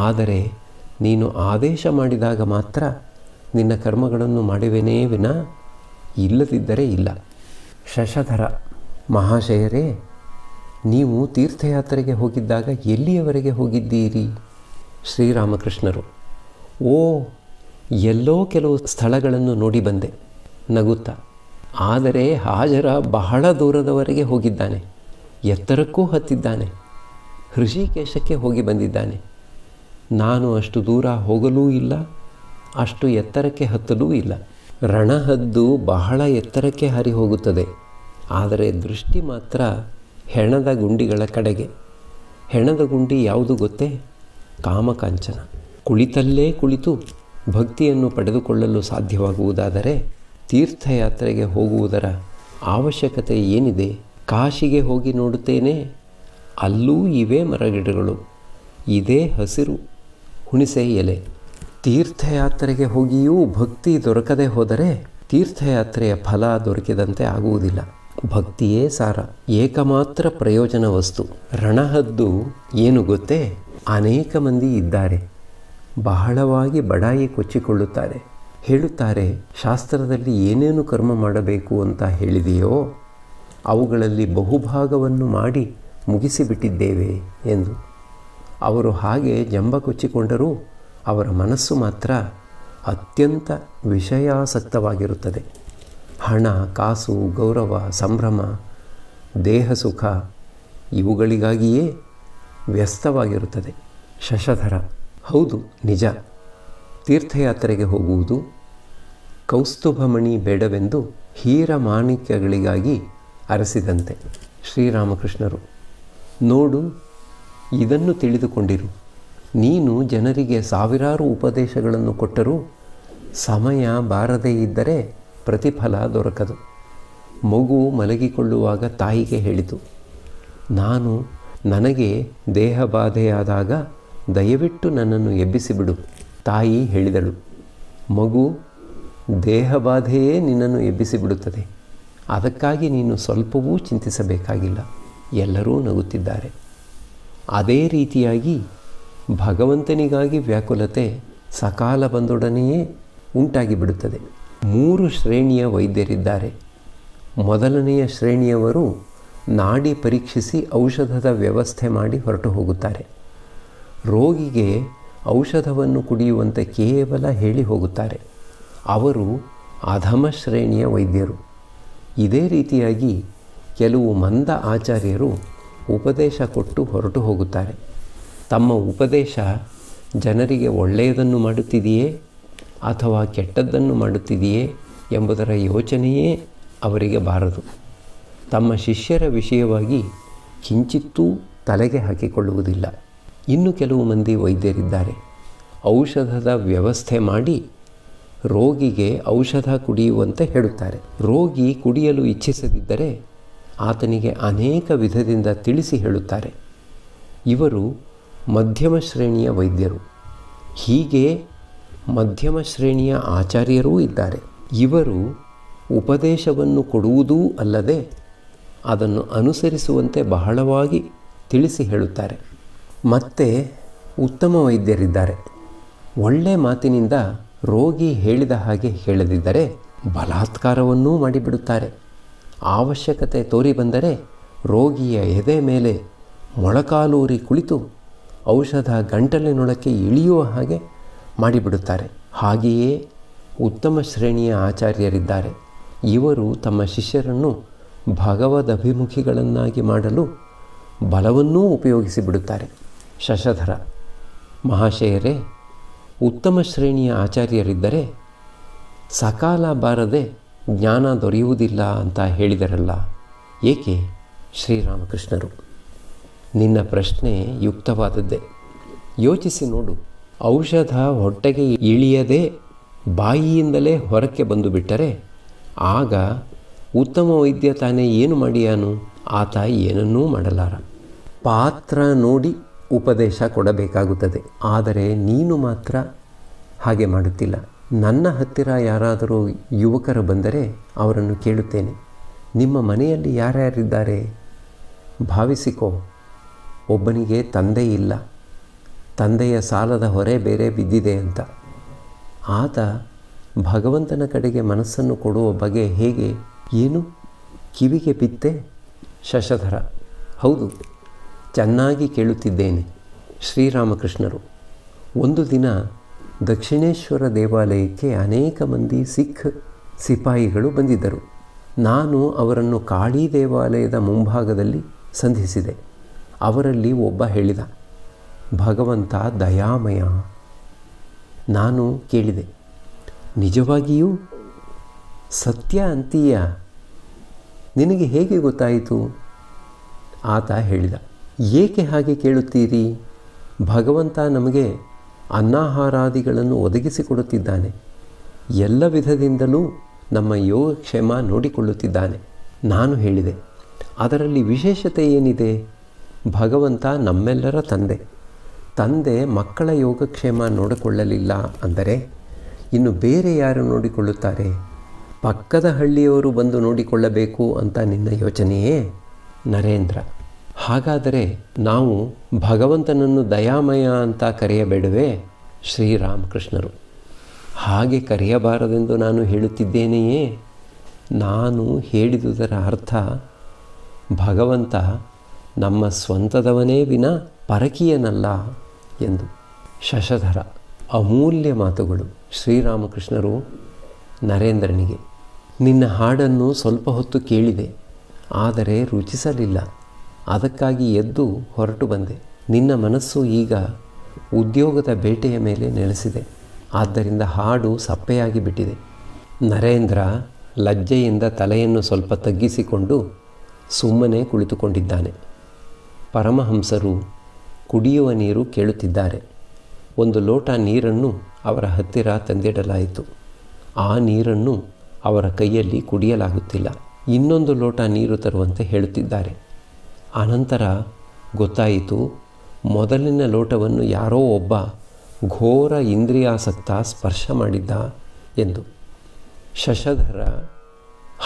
ಆದರೆ ನೀನು ಆದೇಶ ಮಾಡಿದಾಗ ಮಾತ್ರ ನಿನ್ನ ಕರ್ಮಗಳನ್ನು ಮಾಡುವೆನೇ ವಿನಾ ಇಲ್ಲದಿದ್ದರೆ ಇಲ್ಲ. ಶಶಧರ: ಮಹಾಶಯರೇ, ನೀವು ತೀರ್ಥಯಾತ್ರೆಗೆ ಹೋಗಿದ್ದಾಗ ಎಲ್ಲಿಯವರೆಗೆ ಹೋಗಿದ್ದೀರಿ? ಶ್ರೀರಾಮಕೃಷ್ಣರು: ಓ, ಎಲ್ಲೋ ಕೆಲವು ಸ್ಥಳಗಳನ್ನು ನೋಡಿ ಬಂದೆ ನಗುತ್ತಾ. ಆದರೆ ಹಾಜರ ಬಹಳ ದೂರದವರೆಗೆ ಹೋಗಿದ್ದಾನೆ. ಎತ್ತರಕ್ಕೂ ಹತ್ತಿದ್ದಾನೆ. ಹೃಷಿಕೇಶಕ್ಕೆ ಹೋಗಿ ಬಂದಿದ್ದಾನೆ. ನಾನು ಅಷ್ಟು ದೂರ ಹೋಗಲೂ ಇಲ್ಲ, ಅಷ್ಟು ಎತ್ತರಕ್ಕೆ ಹತ್ತಲೂ ಇಲ್ಲ. ರಣಹದ್ದು ಬಹಳ ಎತ್ತರಕ್ಕೆ ಹಾರಿ ಹೋಗುತ್ತದೆ. ಆದರೆ ದೃಷ್ಟಿ ಮಾತ್ರ ಹೆಣದ ಗುಂಡಿಗಳ ಕಡೆಗೆ. ಹೆಣದ ಗುಂಡಿ ಯಾವುದು ಗೊತ್ತೇ? ಕಾಮಕಾಂಚನ. ಕುಳಿತಲ್ಲೇ ಕುಳಿತು ಭಕ್ತಿಯನ್ನು ಪಡೆದುಕೊಳ್ಳಲು ಸಾಧ್ಯವಾಗುವುದಾದರೆ ತೀರ್ಥಯಾತ್ರೆಗೆ ಹೋಗುವುದರ ಅವಶ್ಯಕತೆ ಏನಿದೆ? ಕಾಶಿಗೆ ಹೋಗಿ ನೋಡುತ್ತೇನೆ, ಅಲ್ಲೂ ಇವೇ ಮರಗಿಡಗಳು, ಇದೇ ಹಸಿರು ಹುಣಿಸೆ ಎಲೆ. ತೀರ್ಥಯಾತ್ರೆಗೆ ಹೋಗಿಯೂ ಭಕ್ತಿ ದೊರಕದೆ ಹೋದರೆ ತೀರ್ಥಯಾತ್ರೆಯ ಫಲ ದೊರಕಿದಂತೆ ಆಗುವುದಿಲ್ಲ. ಭಕ್ತಿಯೇ ಸಾರ, ಏಕಮಾತ್ರ ಪ್ರಯೋಜನ ವಸ್ತು. ರಣಹದ್ದು ಏನು ಗೊತ್ತೇ? ಅನೇಕ ಮಂದಿ ಇದ್ದಾರೆ, ಬಹಳವಾಗಿ ಬಡಾಯಿ ಕೊಚ್ಚಿಕೊಳ್ಳುತ್ತಾರೆ. ಹೇಳುತ್ತಾರೆ, ಶಾಸ್ತ್ರದಲ್ಲಿ ಏನೇನು ಕರ್ಮ ಮಾಡಬೇಕು ಅಂತ ಹೇಳಿದೆಯೋ ಅವುಗಳಲ್ಲಿ ಬಹುಭಾಗವನ್ನು ಮಾಡಿ ಮುಗಿಸಿಬಿಟ್ಟಿದ್ದೇವೆ ಎಂದು. ಅವರು ಹಾಗೆ ಜಂಬ ಕೊಚ್ಚಿಕೊಂಡರೂ ಅವರ ಮನಸ್ಸು ಮಾತ್ರ ಅತ್ಯಂತ ವಿಷಯಾಸಕ್ತವಾಗಿರುತ್ತದೆ. ಹಣ, ಕಾಸು, ಗೌರವ, ಸಂಭ್ರಮ, ದೇಹ ಸುಖ ಇವುಗಳಿಗಾಗಿಯೇ ವ್ಯಸ್ತವಾಗಿರುತ್ತದೆ. ಶಶಧರ: ಹೌದು, ನಿಜ. ತೀರ್ಥಯಾತ್ರೆಗೆ ಹೋಗುವುದು ಕೌಸ್ತುಭಮಣಿ ಬೇಡವೆಂದು ಹೀರಮಾಣಿಕ್ಯಗಳಿಗಾಗಿ ಅರಸಿದಂತೆ. ಶ್ರೀರಾಮಕೃಷ್ಣರು: ನೋಡು, ಇದನ್ನು ತಿಳಿದುಕೊಂಡಿರು. ನೀನು ಜನರಿಗೆ ಸಾವಿರಾರು ಉಪದೇಶಗಳನ್ನು ಕೊಟ್ಟರೂ ಸಮಯ ಬಾರದೇ ಇದ್ದರೆ ಪ್ರತಿಫಲ ದೊರಕದು. ಮಗು ಮಲಗಿಕೊಳ್ಳುವಾಗ ತಾಯಿಗೆ ಹೇಳಿತು, ನನಗೆ ದೇಹ ಬಾಧೆಯಾದಾಗ ದಯವಿಟ್ಟು ನನ್ನನ್ನು ಎಬ್ಬಿಸಿಬಿಡು. ತಾಯಿ ಹೇಳಿದಳು, ಮಗು, ದೇಹಬಾಧೆಯೇ ನಿನ್ನನ್ನು ಎಬ್ಬಿಸಿಬಿಡುತ್ತದೆ. ಅದಕ್ಕಾಗಿ ನೀನು ಸ್ವಲ್ಪವೂ ಚಿಂತಿಸಬೇಕಾಗಿಲ್ಲ. ಎಲ್ಲರೂ ನಗುತ್ತಿದ್ದಾರೆ. ಅದೇ ರೀತಿಯಾಗಿ ಭಗವಂತನಿಗಾಗಿ ವ್ಯಾಕುಲತೆ ಸಕಾಲ ಬಂದೊಡನೆಯೇ ಉಂಟಾಗಿಬಿಡುತ್ತದೆ. 3 ಶ್ರೇಣಿಯ ವೈದ್ಯರಿದ್ದಾರೆ. ಮೊದಲನೆಯ ಶ್ರೇಣಿಯವರು ನಾಡಿ ಪರೀಕ್ಷಿಸಿ ಔಷಧದ ವ್ಯವಸ್ಥೆ ಮಾಡಿ ಹೊರಟು ಹೋಗುತ್ತಾರೆ. ರೋಗಿಗೆ ಔಷಧವನ್ನು ಕುಡಿಯುವಂತೆ ಕೇವಲ ಹೇಳಿ ಹೋಗುತ್ತಾರೆ. ಅವರು ಅಧಮ ಶ್ರೇಣಿಯ ವೈದ್ಯರು. ಇದೇ ರೀತಿಯಾಗಿ ಕೆಲವು ಮಂದ ಆಚಾರ್ಯರು ಉಪದೇಶ ಕೊಟ್ಟು ಹೊರಟು ಹೋಗುತ್ತಾರೆ. ತಮ್ಮ ಉಪದೇಶ ಜನರಿಗೆ ಒಳ್ಳೆಯದನ್ನು ಮಾಡುತ್ತಿದೆಯೇ ಅಥವಾ ಕೆಟ್ಟದ್ದನ್ನು ಮಾಡುತ್ತಿದೆಯೇ ಎಂಬುದರ ಯೋಚನೆಯೇ ಅವರಿಗೆ ಬಾರದು. ತಮ್ಮ ಶಿಷ್ಯರ ವಿಷಯವಾಗಿ ಕಿಂಚಿತ್ತೂ ತಲೆಗೆ ಹಾಕಿಕೊಳ್ಳುವುದಿಲ್ಲ. ಇನ್ನು ಕೆಲವು ಮಂದಿ ವೈದ್ಯರಿದ್ದಾರೆ. ಔಷಧದ ವ್ಯವಸ್ಥೆ ಮಾಡಿ ರೋಗಿಗೆ ಔಷಧ ಕುಡಿಯುವಂತೆ ಹೇಳುತ್ತಾರೆ. ರೋಗಿ ಕುಡಿಯಲು ಇಚ್ಛಿಸದಿದ್ದರೆ ಆತನಿಗೆ ಅನೇಕ ವಿಧದಿಂದ ತಿಳಿಸಿ ಹೇಳುತ್ತಾರೆ. ಇವರು ಮಧ್ಯಮ ಶ್ರೇಣಿಯ ವೈದ್ಯರು. ಹೀಗೆ ಮಧ್ಯಮ ಶ್ರೇಣಿಯ ಆಚಾರ್ಯರೂ ಇದ್ದಾರೆ. ಇವರು ಉಪದೇಶವನ್ನು ಕೊಡುವುದೂ ಅಲ್ಲದೆ ಅದನ್ನು ಅನುಸರಿಸುವಂತೆ ಬಹಳವಾಗಿ ತಿಳಿಸಿ ಹೇಳುತ್ತಾರೆ. ಮತ್ತು ಉತ್ತಮ ವೈದ್ಯರಿದ್ದಾರೆ. ಒಳ್ಳೆ ಮಾತಿನಿಂದ ರೋಗಿ ಹೇಳಿದ ಹಾಗೆ ಹೇಳದಿದ್ದರೆ ಬಲಾತ್ಕಾರವನ್ನೂ ಮಾಡಿಬಿಡುತ್ತಾರೆ. ಅವಶ್ಯಕತೆ ತೋರಿ ಬಂದರೆ ರೋಗಿಯ ಎದೆ ಮೇಲೆ ಮೊಳಕಾಲೂರಿ ಕುಳಿತು ಔಷಧ ಗಂಟಲಿನೊಳಕ್ಕೆ ಇಳಿಯುವ ಹಾಗೆ ಮಾಡಿಬಿಡುತ್ತಾರೆ. ಹಾಗೆಯೇ ಉತ್ತಮ ಶ್ರೇಣಿಯ ಆಚಾರ್ಯರಿದ್ದಾರೆ. ಇವರು ತಮ್ಮ ಶಿಷ್ಯರನ್ನು ಭಗವದಭಿಮುಖಿಗಳನ್ನಾಗಿ ಮಾಡಲು ಬಲವನ್ನೂ ಉಪಯೋಗಿಸಿಬಿಡುತ್ತಾರೆ. ಶಶಧರ ಮಹಾಶಯರೇ, ಉತ್ತಮ ಶ್ರೇಣಿಯ ಆಚಾರ್ಯರಿದ್ದರೆ ಸಕಾಲ ಬಾರದೆ ಜ್ಞಾನ ದೊರೆಯುವುದಿಲ್ಲ ಅಂತ ಹೇಳಿದರಲ್ಲ, ಏಕೆ? ಶ್ರೀರಾಮಕೃಷ್ಣರು: ನಿನ್ನ ಪ್ರಶ್ನೆ ಯುಕ್ತವಾದದ್ದೇ. ಯೋಚಿಸಿ ನೋಡು. ಔಷಧ ಹೊಟ್ಟೆಗೆ ಇಳಿಯದೆ ಬಾಯಿಯಿಂದಲೇ ಹೊರಕ್ಕೆ ಬಂದು ಬಿಟ್ಟರೆ ಆಗ ಉತ್ತಮ ವೈದ್ಯ ತಾನೇ ಏನು ಮಾಡಿಯಾನು? ಆತ ಏನನ್ನೂ ಮಾಡಲಾರ. ಪಾತ್ರ ನೋಡಿ ಉಪದೇಶ ಕೊಡಬೇಕಾಗುತ್ತದೆ. ಆದರೆ ನೀನು ಮಾತ್ರ ಹಾಗೆ ಮಾಡುತ್ತಿಲ್ಲ. ನನ್ನ ಹತ್ತಿರ ಯಾರಾದರೂ ಯುವಕರು ಬಂದರೆ ಅವರನ್ನು ಕೇಳುತ್ತೇನೆ, ನಿಮ್ಮ ಮನೆಯಲ್ಲಿ ಯಾರ್ಯಾರಿದ್ದಾರೆ? ಭಾವಿಸಿಕೋ, ಒಬ್ಬನಿಗೆ ತಂದೆ ಇಲ್ಲ, ತಂದೆಯ ಸಾಲದ ಹೊರೆ ಬೇರೆ ಬಿದ್ದಿದೆ ಅಂತ. ಆತ ಭಗವಂತನ ಕಡೆಗೆ ಮನಸ್ಸನ್ನು ಕೊಡುವ ಬಗೆ ಹೇಗೆ? ಏನು ಕಿವಿಗೆ ಬಿತ್ತೆ? ಶಶಧರ: ಹೌದು, ಚೆನ್ನಾಗಿ ಕೇಳುತ್ತಿದ್ದೇನೆ. ಶ್ರೀರಾಮಕೃಷ್ಣರು: ಒಂದು ದಿನ ದಕ್ಷಿಣೇಶ್ವರ ದೇವಾಲಯಕ್ಕೆ ಅನೇಕ ಮಂದಿ ಸಿಖ್ ಸಿಪಾಯಿಗಳು ಬಂದಿದ್ದರು. ನಾನು ಅವರನ್ನು ಕಾಳಿ ದೇವಾಲಯದ ಮುಂಭಾಗದಲ್ಲಿ ಸಂಧಿಸಿದೆ. ಅವರಲ್ಲಿ ಒಬ್ಬ ಹೇಳಿದ, ಭಗವಂತ ದಯಾಮಯ. ನಾನು ಕೇಳಿದೆ, ನಿಜವಾಗಿಯೂ ಸತ್ಯ ಅಂತೀಯ? ನಿನಗೆ ಹೇಗೆ ಗೊತ್ತಾಯಿತು? ಆತ ಹೇಳಿದ, ಏಕೆ ಹಾಗೆ ಕೇಳುತ್ತೀರಿ? ಭಗವಂತ ನಮಗೆ ಅನ್ನಾಹಾರಾದಿಗಳನ್ನು ಒದಗಿಸಿಕೊಡುತ್ತಿದ್ದಾನೆ. ಎಲ್ಲ ವಿಧದಿಂದಲೂ ನಮ್ಮ ಯೋಗಕ್ಷೇಮ ನೋಡಿಕೊಳ್ಳುತ್ತಿದ್ದಾನೆ. ನಾನು ಹೇಳಿದೆ, ಅದರಲ್ಲಿ ವಿಶೇಷತೆ ಏನಿದೆ? ಭಗವಂತ ನಮ್ಮೆಲ್ಲರ ತಂದೆ ಮಕ್ಕಳ ಯೋಗಕ್ಷೇಮ ನೋಡಿಕೊಳ್ಳಲಿಲ್ಲ ಅಂದರೆ ಇನ್ನು ಬೇರೆ ಯಾರು ನೋಡಿಕೊಳ್ಳುತ್ತಾರೆ? ಪಕ್ಕದ ಹಳ್ಳಿಯವರು ಬಂದು ನೋಡಿಕೊಳ್ಳಬೇಕು ಅಂತ ನಿನ್ನ ಯೋಚನೆಯೇ? ನರೇಂದ್ರ: ಹಾಗಾದರೆ ನಾವು ಭಗವಂತನನ್ನು ದಯಾಮಯ ಅಂತ ಕರೆಯಬೇಡವೇ? ಶ್ರೀರಾಮಕೃಷ್ಣರು: ಹಾಗೆ ಕರೆಯಬಾರದೆಂದು ನಾನು ಹೇಳುತ್ತಿದ್ದೇನೆಯೇ? ನಾನು ಹೇಳಿದುದರ ಅರ್ಥ ಭಗವಂತ ನಮ್ಮ ಸ್ವಂತದವನೇ ವಿನ ಪರಕೀಯನಲ್ಲ ಎಂದು. ಶಶಧರ: ಅಮೂಲ್ಯ ಮಾತುಗಳು. ಶ್ರೀರಾಮಕೃಷ್ಣರು ನರೇಂದ್ರನಿಗೆ: ನಿನ್ನ ಹಾಡನ್ನು ಸ್ವಲ್ಪ ಹೊತ್ತು ಕೇಳಿದೆ, ಆದರೆ ರುಚಿಸಲಿಲ್ಲ. ಅದಕ್ಕಾಗಿ ಎದ್ದು ಹೊರಟು ಬಂದೆ. ನಿನ್ನ ಮನಸ್ಸು ಈಗ ಉದ್ಯೋಗದ ಬೇಟೆಯ ಮೇಲೆ ನೆಲೆಸಿದೆ. ಆದ್ದರಿಂದ ಹಾಡು ಸಪ್ಪೆಯಾಗಿ ಬಿಟ್ಟಿದೆ. ನರೇಂದ್ರ ಲಜ್ಜೆಯಿಂದ ತಲೆಯನ್ನು ಸ್ವಲ್ಪ ತಗ್ಗಿಸಿಕೊಂಡು ಸುಮ್ಮನೆ ಕುಳಿತುಕೊಂಡಿದ್ದಾನೆ. ಪರಮಹಂಸರು ಕುಡಿಯುವ ನೀರು ಕೇಳುತ್ತಿದ್ದಾರೆ. ಒಂದು ಲೋಟ ನೀರನ್ನು ಅವರ ಹತ್ತಿರ ತಂದಿಡಲಾಯಿತು. ಆ ನೀರನ್ನು ಅವರ ಕೈಯಲ್ಲಿ ಕುಡಿಯಲಾಗುತ್ತಿಲ್ಲ. ಇನ್ನೊಂದು ಲೋಟ ನೀರು ತರುವಂತೆ ಹೇಳುತ್ತಿದ್ದಾರೆ. ಅನಂತರ ಗೊತ್ತಾಯಿತು, ಮೊದಲಿನ ಲೋಟವನ್ನು ಯಾರೋ ಒಬ್ಬ ಘೋರ ಇಂದ್ರಿಯಾಸಕ್ತ ಸ್ಪರ್ಶ ಮಾಡಿದ್ದ ಎಂದು. ಶಶಧರ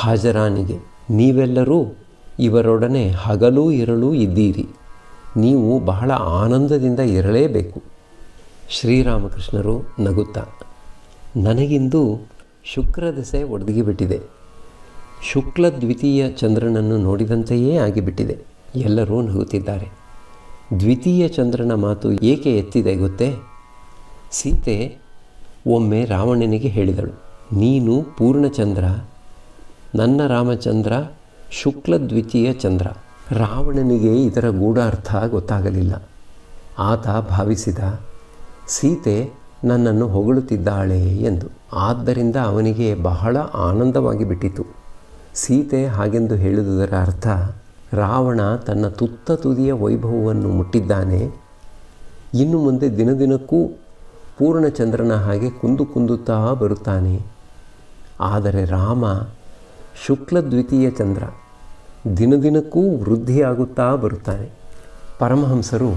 ಹಾಜರಾನಿಗೆ: ನೀವೆಲ್ಲರೂ ಇವರೊಡನೆ ಹಗಲೂ ಇರಲೂ ಇದ್ದೀರಿ. ನೀವು ಬಹಳ ಆನಂದದಿಂದ ಇರಲೇಬೇಕು. ಶ್ರೀರಾಮಕೃಷ್ಣರು ನಗುತ್ತಾ: ನನಗಿಂದು ಶುಕ್ರದೆಸೆ ಒದಗಿಬಿಟ್ಟಿದೆ. ಶುಕ್ಲ ದ್ವಿತೀಯ ಚಂದ್ರನನ್ನು ನೋಡಿದಂತೆಯೇ ಆಗಿಬಿಟ್ಟಿದೆ. ಎಲ್ಲರೂ ನಗುತ್ತಿದ್ದಾರೆ. ದ್ವಿತೀಯ ಚಂದ್ರನ ಮಾತು ಏಕೆ ಎತ್ತಿದೆ ಗೊತ್ತೇ? ಸೀತೆ ಒಮ್ಮೆ ರಾವಣನಿಗೆ ಹೇಳಿದಳು, ನೀನು ಪೂರ್ಣಚಂದ್ರ, ನನ್ನ ರಾಮಚಂದ್ರ ಶುಕ್ಲ ದ್ವಿತೀಯ ಚಂದ್ರ. ರಾವಣನಿಗೆ ಇದರ ಗೂಢಾರ್ಥ ಗೊತ್ತಾಗಲಿಲ್ಲ. ಆತ ಭಾವಿಸಿದ, ಸೀತೆ ನನ್ನನ್ನು ಹೊಗಳುತ್ತಿದ್ದಾಳೆ ಎಂದು. ಆದ್ದರಿಂದ ಅವನಿಗೆ ಬಹಳ ಆನಂದವಾಗಿ ಬಿಟ್ಟಿತು. ಸೀತೆ ಹಾಗೆಂದು ಹೇಳಿದುದರ ಅರ್ಥ ರಾವಣ ತನ್ನ ತುತ್ತ ತುದಿಯ ವೈಭವವನ್ನು ಮುಟ್ಟಿದ್ದಾನೆ. ಇನ್ನು ಮುಂದೆ ದಿನದಿನಕ್ಕೂ ಪೂರ್ಣಚಂದ್ರನ ಹಾಗೆ ಕುಂದುತ್ತಾ ಬರುತ್ತಾನೆ. ಆದರೆ ರಾಮ ಶುಕ್ಲ ದ್ವಿತೀಯ ಚಂದ್ರ, ದಿನದಿನಕ್ಕೂ ವೃದ್ಧಿಯಾಗುತ್ತಾ ಬರುತ್ತಾನೆ. ಪರಮಹಂಸರು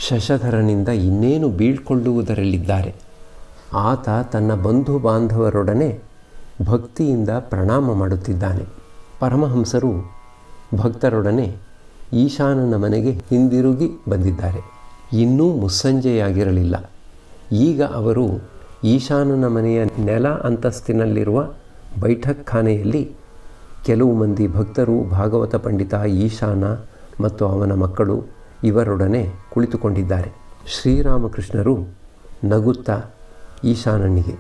ಶಶಧರನಿಂದ ಇನ್ನೇನು ಬೀಳ್ಕೊಳ್ಳುವುದರಲ್ಲಿದ್ದಾರೆ. ಆತ ತನ್ನ ಬಂಧು ಬಾಂಧವರೊಡನೆ ಭಕ್ತಿಯಿಂದ ಪ್ರಣಾಮ ಮಾಡುತ್ತಿದ್ದಾನೆ. ಪರಮಹಂಸರು ಭಕ್ತರೊಡನೆ ಈಶಾನನ ಮನೆಗೆ ಹಿಂದಿರುಗಿ ಬಂದಿದ್ದಾರೆ. ಇನ್ನೂ ಮುಸ್ಸಂಜೆಯಾಗಿರಲಿಲ್ಲ. ಈಗ ಅವರು ಈಶಾನನ ಮನೆಯ ನೆಲ ಅಂತಸ್ತಿನಲ್ಲಿರುವ ಬೈಠಕ್ಖಾನೆಯಲ್ಲಿ ಕೆಲವು ಮಂದಿ ಭಕ್ತರು, ಭಾಗವತ ಪಂಡಿತ, ಈಶಾನ ಮತ್ತು ಅವನ ಮಕ್ಕಳು ಇವರೊಡನೆ ಕುಳಿತುಕೊಂಡಿದ್ದಾರೆ. ಶ್ರೀರಾಮಕೃಷ್ಣರು ನಗುತ್ತಾ ಈಶಾನನಿಗೆ,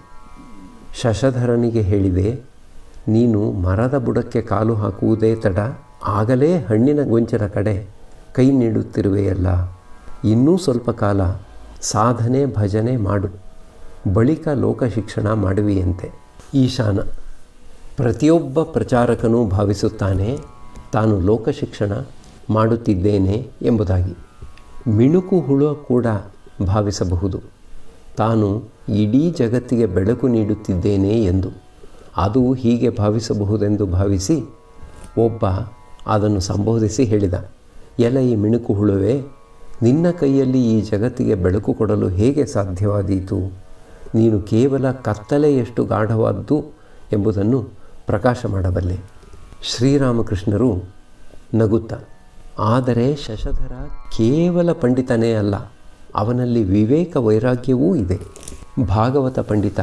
ಶಶಧರನಿಗೆ ಹೇಳಿದೆ, ನೀನು ಮರದ ಬುಡಕ್ಕೆ ಕಾಲು ಹಾಕುವುದೇ ತಡ, ಆಗಲೇ ಹಣ್ಣಿನ ಗೊಂಚಲ ಕಡೆ ಕೈ ನೀಡುತ್ತಿರುವೆಯಲ್ಲ. ಇನ್ನೂ ಸ್ವಲ್ಪ ಕಾಲ ಸಾಧನೆ ಭಜನೆ ಮಾಡು, ಬಳಿಕ ಲೋಕಶಿಕ್ಷಣ ಮಾಡುವಿಯಂತೆ. ಈಶಾನ: ಪ್ರತಿಯೊಬ್ಬ ಪ್ರಚಾರಕನೂ ಭಾವಿಸುತ್ತಾನೆ ತಾನು ಲೋಕಶಿಕ್ಷಣ ಮಾಡುತ್ತಿದ್ದೇನೆ ಎಂಬುದಾಗಿ. ಮಿಣುಕು ಹುಳು ಕೂಡ ಭಾವಿಸಬಹುದು ತಾನು ಇಡೀ ಜಗತ್ತಿಗೆ ಬೆಳಕು ನೀಡುತ್ತಿದ್ದೇನೆ ಎಂದು. ಅದು ಹೀಗೆ ಭಾವಿಸಬಹುದೆಂದು ಭಾವಿಸಿ ಒಬ್ಬ ಅದನ್ನು ಸಂಬೋಧಿಸಿ ಹೇಳಿದ, ಎಲೈ ಮಿಣುಕು ಹುಳುವೆ, ನಿನ್ನ ಕೈಯಲ್ಲಿ ಈ ಜಗತ್ತಿಗೆ ಬೆಳಕು ಕೊಡಲು ಹೇಗೆ ಸಾಧ್ಯವಾದೀತು? ನೀನು ಕೇವಲ ಕತ್ತಲೆ ಎಷ್ಟು ಗಾಢವಾದ್ದು ಎಂಬುದನ್ನು ಪ್ರಕಾಶ ಮಾಡಬಲ್ಲೆ. ಶ್ರೀರಾಮಕೃಷ್ಣರು ನಗುತ್ತ, ಆದರೆ ಶಶಧರ ಕೇವಲ ಪಂಡಿತನೇ ಅಲ್ಲ, ಅವನಲ್ಲಿ ವಿವೇಕ ವೈರಾಗ್ಯವೂ ಇದೆ. ಭಾಗವತ ಪಂಡಿತ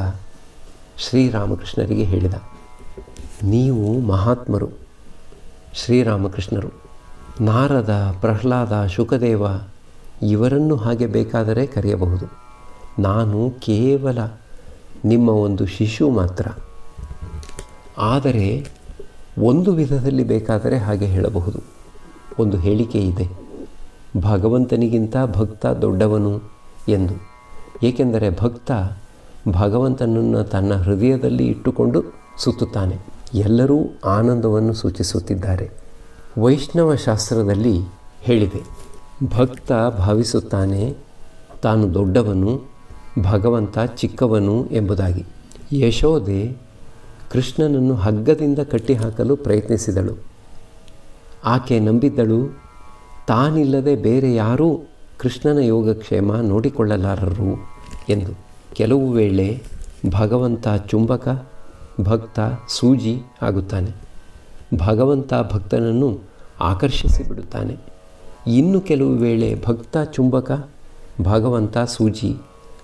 ಶ್ರೀರಾಮಕೃಷ್ಣರಿಗೆ ಹೇಳಿದ, ನೀವು ಮಹಾತ್ಮರು. ಶ್ರೀರಾಮಕೃಷ್ಣರು: ನಾರದ, ಪ್ರಹ್ಲಾದ, ಶುಕದೇವ ಇವರನ್ನು ಹಾಗೆ ಬೇಕಾದರೆ ಕರೆಯಬಹುದು. ನಾನು ಕೇವಲ ನಿಮ್ಮ ಒಂದು ಶಿಶು ಮಾತ್ರ. ಆದರೆ ಒಂದು ವಿಧದಲ್ಲಿ ಬೇಕಾದರೆ ಹಾಗೆ ಹೇಳಬಹುದು. ಒಂದು ಹೇಳಿಕೆ ಇದೆ, ಭಗವಂತನಿಗಿಂತ ಭಕ್ತ ದೊಡ್ಡವನು ಎಂದು. ಏಕೆಂದರೆ ಭಕ್ತ ಭಗವಂತನನ್ನು ತನ್ನ ಹೃದಯದಲ್ಲಿ ಇಟ್ಟುಕೊಂಡು ಸುತ್ತುತ್ತಾನೆ. ಎಲ್ಲರೂ ಆನಂದವನ್ನು ಸೂಚಿಸುತ್ತಿದ್ದಾರೆ. ವೈಷ್ಣವ ಶಾಸ್ತ್ರದಲ್ಲಿ ಹೇಳಿದೆ, ಭಕ್ತ ಭಾವಿಸುತ್ತಾನೆ ತಾನು ದೊಡ್ಡವನು, ಭಗವಂತ ಚಿಕ್ಕವನು ಎಂಬುದಾಗಿ. ಯಶೋದೆ ಕೃಷ್ಣನನ್ನು ಹಗ್ಗದಿಂದ ಕಟ್ಟಿಹಾಕಲು ಪ್ರಯತ್ನಿಸಿದಳು. ಆಕೆ ನಂಬಿದ್ದಳು, ತಾನಿಲ್ಲದೆ ಬೇರೆ ಯಾರೂ ಕೃಷ್ಣನ ಯೋಗಕ್ಷೇಮ ನೋಡಿಕೊಳ್ಳಲಾರರು ಎಂದು. ಕೆಲವು ವೇಳೆ ಭಗವಂತ ಚುಂಬಕ, ಭಕ್ತ ಸೂಜಿ ಆಗುತ್ತಾನೆ. ಭಗವಂತ ಭಕ್ತನನ್ನು ಆಕರ್ಷಿಸಿ ಬಿಡುತ್ತಾನೆ. ಇನ್ನು ಕೆಲವು ವೇಳೆ ಭಕ್ತ ಚುಂಬಕ, ಭಗವಂತ ಸೂಜಿ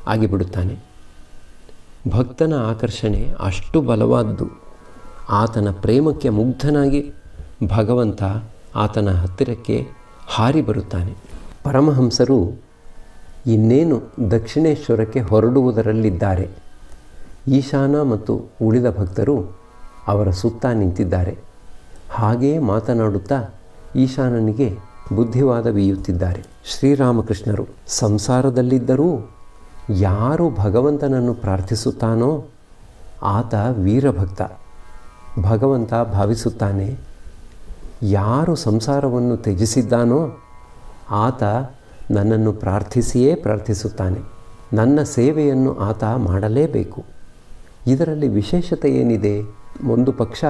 ಆಗಿಬಿಡುತ್ತಾನೆ. ಭಕ್ತನ ಆಕರ್ಷಣೆ ಅಷ್ಟು ಬಲವಾದ್ದು. ಆತನ ಪ್ರೇಮಕ್ಕೆ ಮುಗ್ಧನಾಗಿ ಭಗವಂತ ಆತನ ಹತ್ತಿರಕ್ಕೆ ಹಾರಿ ಬರುತ್ತಾನೆ. ಪರಮಹಂಸರು ಇನ್ನೇನು ದಕ್ಷಿಣೇಶ್ವರಕ್ಕೆ ಹೊರಡುವುದರಲ್ಲಿದ್ದಾರೆ. ಈಶಾನ ಮತ್ತು ಉಳಿದ ಭಕ್ತರು ಅವರ ಸುತ್ತ ನಿಂತಿದ್ದಾರೆ. ಹಾಗೆಯೇ ಮಾತನಾಡುತ್ತಾ ಈಶಾನನಿಗೆ ಬುದ್ಧಿವಾದವೀಯುತ್ತಿದ್ದಾರೆ. ಶ್ರೀರಾಮಕೃಷ್ಣರು: ಸಂಸಾರದಲ್ಲಿದ್ದರೂ ಯಾರು ಭಗವಂತನನ್ನು ಪ್ರಾರ್ಥಿಸುತ್ತಾನೋ ಆತ ವೀರಭಕ್ತ. ಭಗವಂತ ಭಾವಿಸುತ್ತಾನೆ, ಯಾರು ಸಂಸಾರವನ್ನು ತ್ಯಜಿಸಿದ್ದಾನೋ ಆತ ನನ್ನನ್ನು ಪ್ರಾರ್ಥಿಸಿಯೇ ಪ್ರಾರ್ಥಿಸುತ್ತಾನೆ. ನನ್ನ ಸೇವೆಯನ್ನು ಆತ ಮಾಡಲೇಬೇಕು. ಇದರಲ್ಲಿ ವಿಶೇಷತೆ ಏನಿದೆ? ಒಂದು ಪಕ್ಷ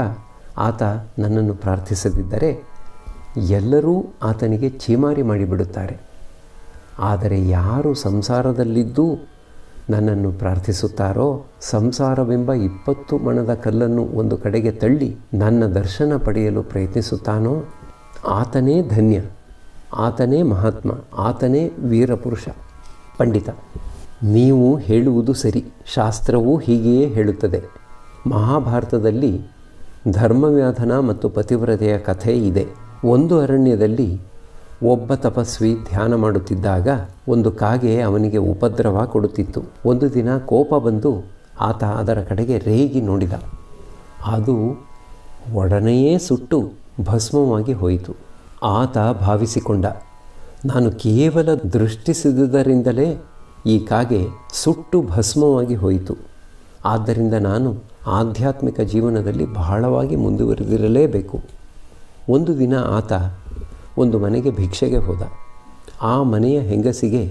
ಆತ ನನ್ನನ್ನು ಪ್ರಾರ್ಥಿಸದಿದ್ದರೆ ಎಲ್ಲರೂ ಆತನಿಗೆ ಛೀಮಾರಿ ಮಾಡಿಬಿಡುತ್ತಾರೆ. ಆದರೆ ಯಾರು ಸಂಸಾರದಲ್ಲಿದ್ದೂ ನನ್ನನ್ನು ಪ್ರಾರ್ಥಿಸುತ್ತಾರೋ, ಸಂಸಾರವೆಂಬ 20 ಮಣದ ಕಲ್ಲನ್ನು ಒಂದು ಕಡೆಗೆ ತಳ್ಳಿ ನನ್ನ ದರ್ಶನ ಪಡೆಯಲು ಪ್ರಯತ್ನಿಸುತ್ತಾನೋ ಆತನೇ ಧನ್ಯ, ಆತನೇ ಮಹಾತ್ಮ, ಆತನೇ ವೀರಪುರುಷ. ಪಂಡಿತ: ನೀವು ಹೇಳುವುದು ಸರಿ. ಶಾಸ್ತ್ರವೂ ಹೀಗೆಯೇ ಹೇಳುತ್ತದೆ. ಮಹಾಭಾರತದಲ್ಲಿ ಧರ್ಮವ್ಯಾಧನ ಮತ್ತು ಪತಿವ್ರತೆಯ ಕಥೆ ಇದೆ. ಒಂದು ಅರಣ್ಯದಲ್ಲಿ ಒಬ್ಬ ತಪಸ್ವಿ ಧ್ಯಾನ ಮಾಡುತ್ತಿದ್ದಾಗ ಒಂದು ಕಾಗೆ ಅವನಿಗೆ ಉಪದ್ರವ ಕೊಡುತ್ತಿತ್ತು. ಒಂದು ದಿನ ಕೋಪ ಬಂದು ಆತ ಅದರ ಕಡೆಗೆ ರೇಗಿ ನೋಡಿದ. ಅದು ಒಡನೆಯೇ ಸುಟ್ಟು ಭಸ್ಮವಾಗಿ ಹೋಯಿತು. ಆತ ಭಾವಿಸಿಕೊಂಡ, ನಾನು ಕೇವಲ ದೃಷ್ಟಿಸಿದುದರಿಂದಲೇ ಈ ಕಾಗೆ ಸುಟ್ಟು ಭಸ್ಮವಾಗಿ ಹೋಯಿತು. ಆದ್ದರಿಂದ ನಾನು ಆಧ್ಯಾತ್ಮಿಕ ಜೀವನದಲ್ಲಿ ಬಹಳವಾಗಿ ಮುಂದುವರೆದಿರಲೇಬೇಕು. ಒಂದು ದಿನ ಆತ ಒಂದು ಮನೆಗೆ ಭಿಕ್ಷೆಗೆ ಹೋದ. ಆ ಮನೆಯ ಹೆಂಗಸಿಗೆ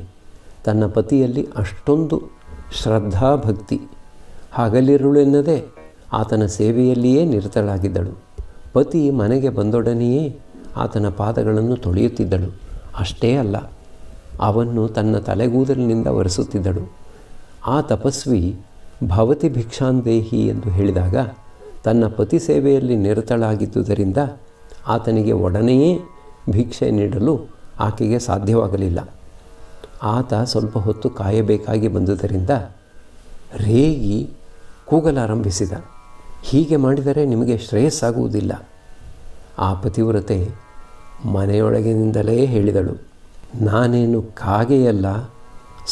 ತನ್ನ ಪತಿಯಲ್ಲಿ ಅಷ್ಟೊಂದು ಶ್ರದ್ಧಾಭಕ್ತಿ. ಹಗಲಿರುಳೆನ್ನದೇ ಆತನ ಸೇವೆಯಲ್ಲಿಯೇ ನಿರತಳಾಗಿದ್ದಳು. ಪತಿ ಮನೆಗೆ ಬಂದೊಡನೆಯೇ ಆತನ ಪಾದಗಳನ್ನು ತೊಳೆಯುತ್ತಿದ್ದಳು. ಅಷ್ಟೇ ಅಲ್ಲ, ಅವನ್ನು ತನ್ನ ತಲೆಗೂದಲಿನಿಂದ ಒರೆಸುತ್ತಿದ್ದಳು. ಆ ತಪಸ್ವಿ ಭವತಿ ಭಿಕ್ಷಾಂದೇಹಿ ಎಂದು ಹೇಳಿದಾಗ ತನ್ನ ಪತಿ ಸೇವೆಯಲ್ಲಿ ನಿರತಳಾಗಿದ್ದುದರಿಂದ ಆತನಿಗೆ ಒಡನೆಯೇ ಭಿಕ್ಷೆ ನೀಡಲು ಆಕೆಗೆ ಸಾಧ್ಯವಾಗಲಿಲ್ಲ. ಆತ ಸ್ವಲ್ಪ ಹೊತ್ತು ಕಾಯಬೇಕಾಗಿ ಬಂದುದರಿಂದ ರೇಗಿ ಕೂಗಲಾರಂಭಿಸಿದ. ಹೀಗೆ ಮಾಡಿದರೆ ನಿಮಗೆ ಶ್ರೇಯಸ್ಸಾಗುವುದಿಲ್ಲ. ಆ ಪತಿವ್ರತೆ ಮನೆಯೊಳಗಿನಿಂದಲೇ ಹೇಳಿದಳು, ನಾನೇನು ಕಾಗೆಯಲ್ಲ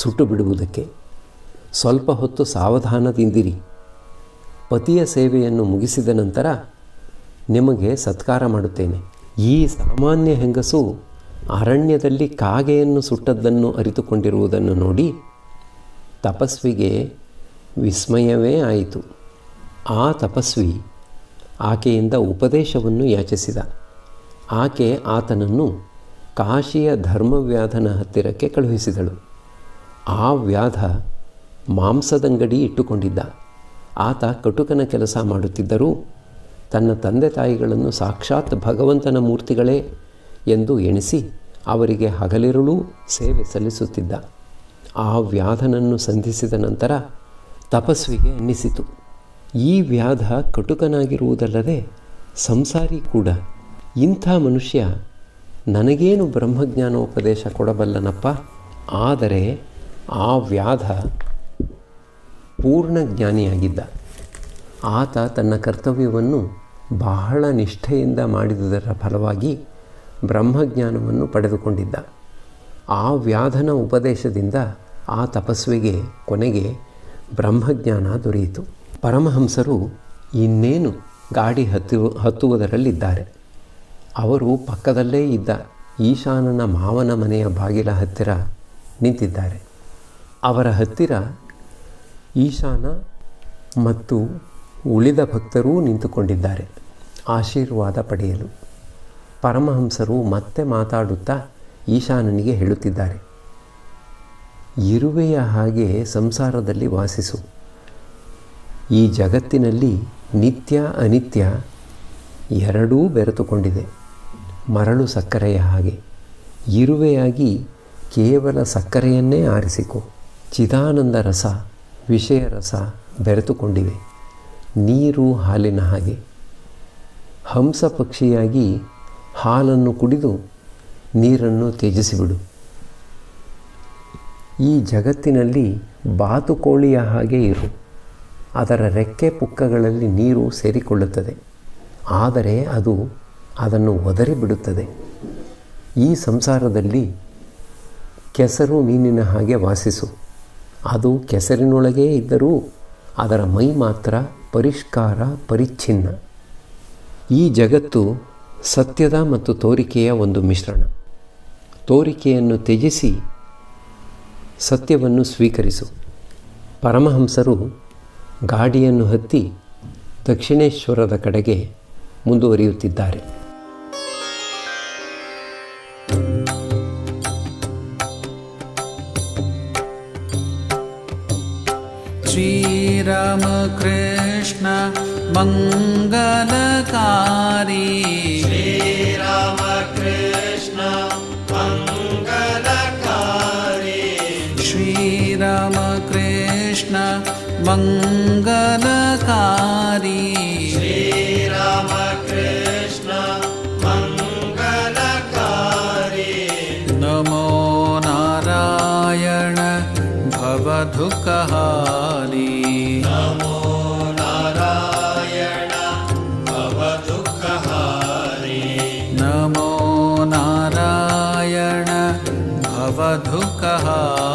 ಸುಟ್ಟು ಬಿಡುವುದಕ್ಕೆ. ಸ್ವಲ್ಪ ಹೊತ್ತು ಸಾವಧಾನದಿಂದಿರಿ. ಪತಿಯ ಸೇವೆಯನ್ನು ಮುಗಿಸಿದ ನಂತರ ನಿಮಗೆ ಸತ್ಕಾರ ಮಾಡುತ್ತೇನೆ. ಈ ಸಾಮಾನ್ಯ ಹೆಂಗಸು ಅರಣ್ಯದಲ್ಲಿ ಕಾಗೆಯನ್ನು ಸುಟ್ಟದ್ದನ್ನು ಅರಿತುಕೊಂಡಿರುವುದನ್ನು ನೋಡಿ ತಪಸ್ವಿಗೆ ವಿಸ್ಮಯವೇ ಆಯಿತು. ಆ ತಪಸ್ವಿ ಆಕೆಯಿಂದ ಉಪದೇಶವನ್ನು ಯಾಚಿಸಿದ. ಆಕೆ ಆತನನ್ನು ಕಾಶಿಯ ಧರ್ಮವ್ಯಾಧನ ಹತ್ತಿರಕ್ಕೆ ಕಳುಹಿಸಿದಳು. ಆ ವ್ಯಾಧ ಮಾಂಸದಂಗಡಿ ಇಟ್ಟುಕೊಂಡಿದ್ದ. ಆತ ಕಟುಕನ ಕೆಲಸ ಮಾಡುತ್ತಿದ್ದರೂ ತನ್ನ ತಂದೆ ತಾಯಿಗಳನ್ನು ಸಾಕ್ಷಾತ್ ಭಗವಂತನ ಮೂರ್ತಿಗಳೇ ಎಂದು ಎಣಿಸಿ ಅವರಿಗೆ ಹಗಲಿರುಳೂ ಸೇವೆ ಸಲ್ಲಿಸುತ್ತಿದ್ದ. ಆ ವ್ಯಾಧನನ್ನು ಸಂಧಿಸಿದ ನಂತರ ತಪಸ್ವಿಗೆ ಎನ್ನಿಸಿತು, ಈ ವ್ಯಾಧ ಕಟುಕನಾಗಿರುವುದಲ್ಲದೆ ಸಂಸಾರಿ ಕೂಡ. ಇಂಥ ಮನುಷ್ಯ ನನಗೇನು ಬ್ರಹ್ಮಜ್ಞಾನೋಪದೇಶ ಕೊಡಬಲ್ಲನಪ್ಪ. ಆದರೆ ಆ ವ್ಯಾಧ ಪೂರ್ಣ ಜ್ಞಾನಿಯಾಗಿದ್ದ. ಆತ ತನ್ನ ಕರ್ತವ್ಯವನ್ನು ಬಹಳ ನಿಷ್ಠೆಯಿಂದ ಮಾಡಿದುದರ ಫಲವಾಗಿ ಬ್ರಹ್ಮಜ್ಞಾನವನ್ನು ಪಡೆದುಕೊಂಡಿದ್ದ. ಆ ವ್ಯಾಧನ ಉಪದೇಶದಿಂದ ಆ ತಪಸ್ವಿಗೆ ಕೊನೆಗೆ ಬ್ರಹ್ಮಜ್ಞಾನ ದೊರೆಯಿತು. ಪರಮಹಂಸರು ಇನ್ನೇನು ಗಾಡಿ ಹತ್ತುವುದರಲ್ಲಿದ್ದಾರೆ. ಅವರು ಪಕ್ಕದಲ್ಲೇ ಇದ್ದ ಈಶಾನನ ಮಾವನ ಮನೆಯ ಬಾಗಿಲ ಹತ್ತಿರ ನಿಂತಿದ್ದಾರೆ. ಅವರ ಹತ್ತಿರ ಈಶಾನ ಮತ್ತು ಉಳಿದ ಭಕ್ತರೂ ನಿಂತುಕೊಂಡಿದ್ದಾರೆ ಆಶೀರ್ವಾದ ಪಡೆಯಲು. ಪರಮಹಂಸರು ಮತ್ತೆ ಮಾತಾಡುತ್ತಾ ಈಶಾನನಿಗೆ ಹೇಳುತ್ತಿದ್ದಾರೆ, ಇರುವೆಯ ಹಾಗೆ ಸಂಸಾರದಲ್ಲಿ ವಾಸಿಸು. ಈ ಜಗತ್ತಿನಲ್ಲಿ ನಿತ್ಯ ಅನಿತ್ಯ ಎರಡೂ ಬೆರೆತುಕೊಂಡಿದೆ. ಮರಳು ಸಕ್ಕರೆಯ ಹಾಗೆ ಇರುವೆಯಾಗಿ ಕೇವಲ ಸಕ್ಕರೆಯನ್ನೇ ಆರಿಸಿಕೊ. ಚಿದಾನಂದ ರಸ ವಿಷಯ ರಸ ಬೆರೆತುಕೊಂಡಿವೆ. ನೀರು ಹಾಲಿನ ಹಾಗೆ ಹಂಸ ಪಕ್ಷಿಯಾಗಿ ಹಾಲನ್ನು ಕುಡಿದು ನೀರನ್ನು ತ್ಯಜಿಸಿಬಿಡು. ಈ ಜಗತ್ತಿನಲ್ಲಿ ಬಾತುಕೋಳಿಯ ಹಾಗೆ ಇರು. ಅದರ ರೆಕ್ಕೆ ಪುಕ್ಕಗಳಲ್ಲಿ ನೀರು ಸೇರಿಕೊಳ್ಳುತ್ತದೆ, ಆದರೆ ಅದು ಅದನ್ನು ಒದರಿಬಿಡುತ್ತದೆ. ಈ ಸಂಸಾರದಲ್ಲಿ ಕೆಸರು ಮೀನಿನ ಹಾಗೆ ವಾಸಿಸು. ಅದು ಕೆಸರಿನೊಳಗೇ ಇದ್ದರೂ ಅದರ ಮೈ ಮಾತ್ರ ಪರಿಷ್ಕಾರ ಪರಿಚ್ಛಿನ್ನ. ಈ ಜಗತ್ತು ಸತ್ಯದ ಮತ್ತು ತೋರಿಕೆಯ ಒಂದು ಮಿಶ್ರಣ. ತೋರಿಕೆಯನ್ನು ತ್ಯಜಿಸಿ ಸತ್ಯವನ್ನು ಸ್ವೀಕರಿಸು. ಪರಮಹಂಸರು ಗಾಡಿಯನ್ನು ಹತ್ತಿ ದಕ್ಷಿಣೇಶ್ವರದ ಕಡೆಗೆ ಮುಂದುವರಿಯುತ್ತಿದ್ದಾರೆ. ಶ್ರೀರಾಮ ಕೃಷ್ಣ ಮಂಗಲಕಾರಿ, ಶ್ರೀರಾಮ ಕೃಷ್ಣ ಮಂಗಲಕಾರಿ, ಶ್ರೀರಾಮ ಕೃಷ್ಣ ಮಂಗಲಕಾರಿ, ಶ್ರೀರಾಮ ಕೃಷ್ಣ ಮಂಗಲಕಾರಿ. ನಮೋ ನಾರಾಯಣ ಭವದುಃಖಹಾರಿ, ನಮೋ ನಾರಾಯಣ ಭವದುಃಖಹಾರಿ, ನಮೋ ನಾರಾಯಣ ಭವದುಃಖಹಾರಿ.